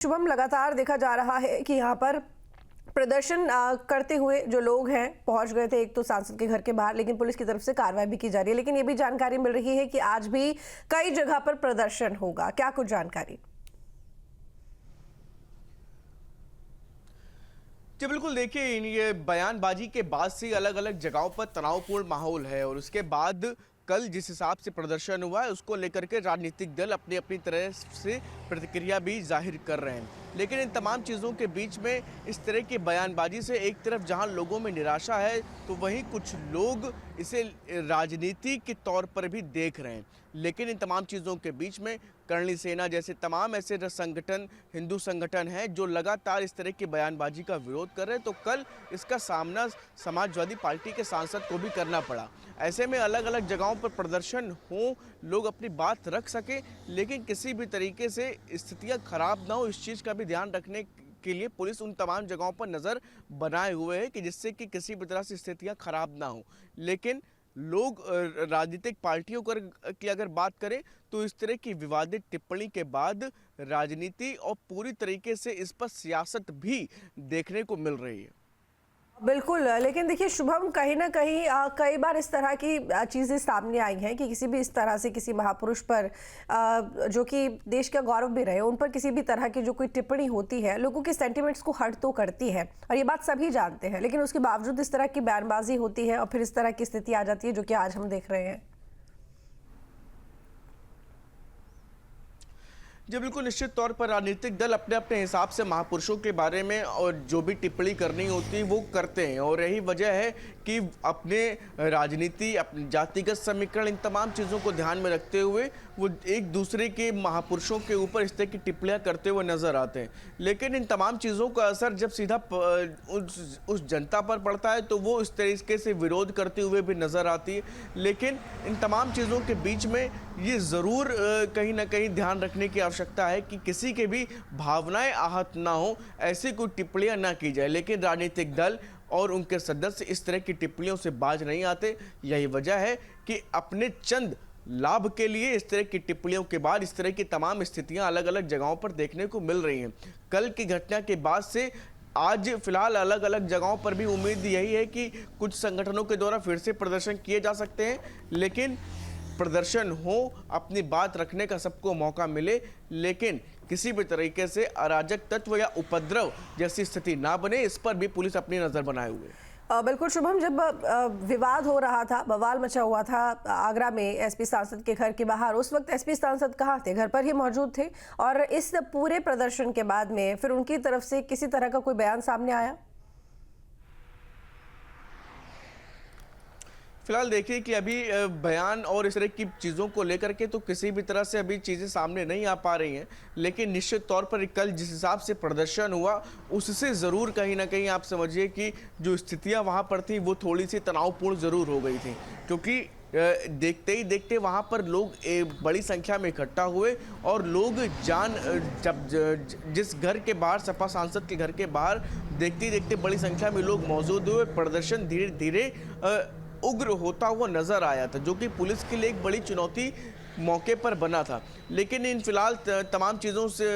शुभम, लगातार देखा जा रहा है कि यहाँ पर प्रदर्शन करते हुए जो लोग हैं पहुंच गए थे एक तो सांसद के घर के बाहर, लेकिन पुलिस की तरफ से कार्रवाई भी की जा रही है। लेकिन ये भी जानकारी मिल रही है कि आज भी कई जगह पर प्रदर्शन होगा। क्या कुछ जानकारी? जी बिल्कुल, देखिए ये बयानबाजी के बाद से अलग अलग जगहों पर तनावपूर्ण माहौल है और उसके बाद कल जिस हिसाब से प्रदर्शन हुआ है उसको लेकर के राजनीतिक दल अपनी अपनी तरह से प्रतिक्रिया भी जाहिर कर रहे हैं। लेकिन इन तमाम चीज़ों के बीच में इस तरह की बयानबाजी से एक तरफ जहां लोगों में निराशा है तो वहीं कुछ लोग इसे राजनीति के तौर पर भी देख रहे हैं। लेकिन इन तमाम चीज़ों के बीच में करणी सेना जैसे तमाम ऐसे संगठन, हिंदू संगठन हैं जो लगातार इस तरह की बयानबाजी का विरोध कर रहे हैं। तो कल इसका सामना समाजवादी पार्टी के सांसद को भी करना पड़ा। ऐसे में अलग अलग जगहों पर प्रदर्शन हो, लोग अपनी बात रख सकें, लेकिन किसी भी तरीके से स्थितियां खराब ना हो, इस चीज़ का भी ध्यान रखने के लिए पुलिस उन तमाम जगहों पर नज़र बनाए हुए है कि जिससे कि किसी भी तरह से स्थितियां खराब ना हो। लेकिन लोग राजनीतिक पार्टियों की अगर बात करें तो इस तरह की विवादित टिप्पणी के बाद राजनीति और पूरी तरीके से इस पर सियासत भी देखने को मिल रही है। बिल्कुल, लेकिन देखिए शुभम, कहीं ना कहीं कई बार इस तरह की चीज़ें सामने आई हैं कि किसी भी इस तरह से किसी महापुरुष पर जो कि देश का गौरव भी रहे, उन पर किसी भी तरह की जो कोई टिप्पणी होती है लोगों के सेंटिमेंट्स को हर्ट तो करती है और ये बात सभी जानते हैं। लेकिन उसके बावजूद इस तरह की बयानबाजी होती है और फिर इस तरह की स्थिति आ जाती है जो कि आज हम देख रहे हैं। जी बिल्कुल, निश्चित तौर पर राजनीतिक दल अपने अपने हिसाब से महापुरुषों के बारे में और जो भी टिप्पणी करनी होती है वो करते हैं और यही वजह है कि अपने राजनीति, अपने जातिगत समीकरण, इन तमाम चीज़ों को ध्यान में रखते हुए वो एक दूसरे के महापुरुषों के ऊपर इस तरह की टिप्पणियाँ करते हुए नजर आते हैं। लेकिन इन तमाम चीज़ों का असर जब सीधा उस जनता पर पड़ता है तो वो इस तरीके से विरोध करते हुए भी नजर आती है। लेकिन इन तमाम चीज़ों के बीच में ये ज़रूर कहीं ना कहीं ध्यान रखने की आवश्यकता है कि किसी के भी भावनाएं आहत ना हो, ऐसी कोई टिप्पणियां ना की जाए। लेकिन राजनीतिक दल और उनके सदस्य इस तरह की टिप्पणियों से बाज नहीं आते। यही वजह है कि अपने चंद लाभ के लिए इस तरह की टिप्पणियों के बाद इस तरह की तमाम स्थितियां अलग अलग जगहों पर देखने को मिल रही हैं। कल की घटना के बाद से आज फिलहाल अलग अलग जगहों पर भी उम्मीद यही है कि कुछ संगठनों के द्वारा फिर से प्रदर्शन किए जा सकते हैं। लेकिन प्रदर्शन हो, अपनी बात रखने का सबको मौका मिले, लेकिन किसी भी तरीके से अराजक तत्व या उपद्रव जैसी स्थिति ना बने, इस पर भी पुलिस अपनी नजर बनाए हुए है। बिल्कुल शुभम, जब विवाद हो रहा था, बवाल मचा हुआ था आगरा में एसपी सांसद के घर के बाहर, उस वक्त एसपी सांसद कहाँ थे? घर पर ही मौजूद थे? और इस पूरे प्रदर्शन के बाद में फिर उनकी तरफ से किसी तरह का कोई बयान सामने आया? फिलहाल देखिए कि अभी बयान और इस तरह की चीज़ों को लेकर के तो किसी भी तरह से अभी चीज़ें सामने नहीं आ पा रही हैं। लेकिन निश्चित तौर पर कल जिस हिसाब से प्रदर्शन हुआ उससे ज़रूर कहीं ना कहीं आप समझिए कि जो स्थितियां वहां पर थी वो थोड़ी सी तनावपूर्ण ज़रूर हो गई थी, क्योंकि देखते ही देखते वहां पर लोग बड़ी संख्या में इकट्ठा हुए और लोग जिस घर के बाहर, सपा सांसद के घर के बाहर देखते ही देखते बड़ी संख्या में लोग मौजूद हुए। प्रदर्शन धीरे धीरे उग्र होता हुआ नजर आया था, जो कि पुलिस के लिए एक बड़ी चुनौती मौके पर बना था। लेकिन इन फिलहाल तमाम चीज़ों से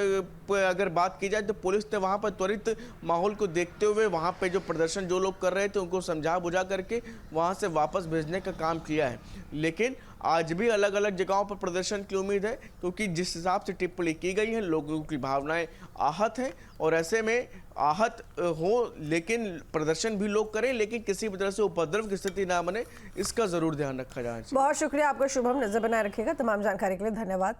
अगर बात की जाए तो पुलिस ने वहां पर त्वरित माहौल को देखते हुए वहां पे जो प्रदर्शन जो लोग कर रहे थे उनको समझा बुझा करके वहां से वापस भेजने का काम किया है। लेकिन आज भी अलग अलग जगहों पर प्रदर्शन की उम्मीद है, क्योंकि जिस हिसाब से टिप्पणी की गई है लोगों की भावनाएं आहत हैं और ऐसे में आहत हो लेकिन प्रदर्शन भी लोग करें, लेकिन किसी भी तरह से उपद्रव की स्थिति ना बने, इसका जरूर ध्यान रखा जाए। बहुत शुक्रिया आपका शुभम, नजर बनाए रखिएगा। तमाम जानकारी के लिए धन्यवाद।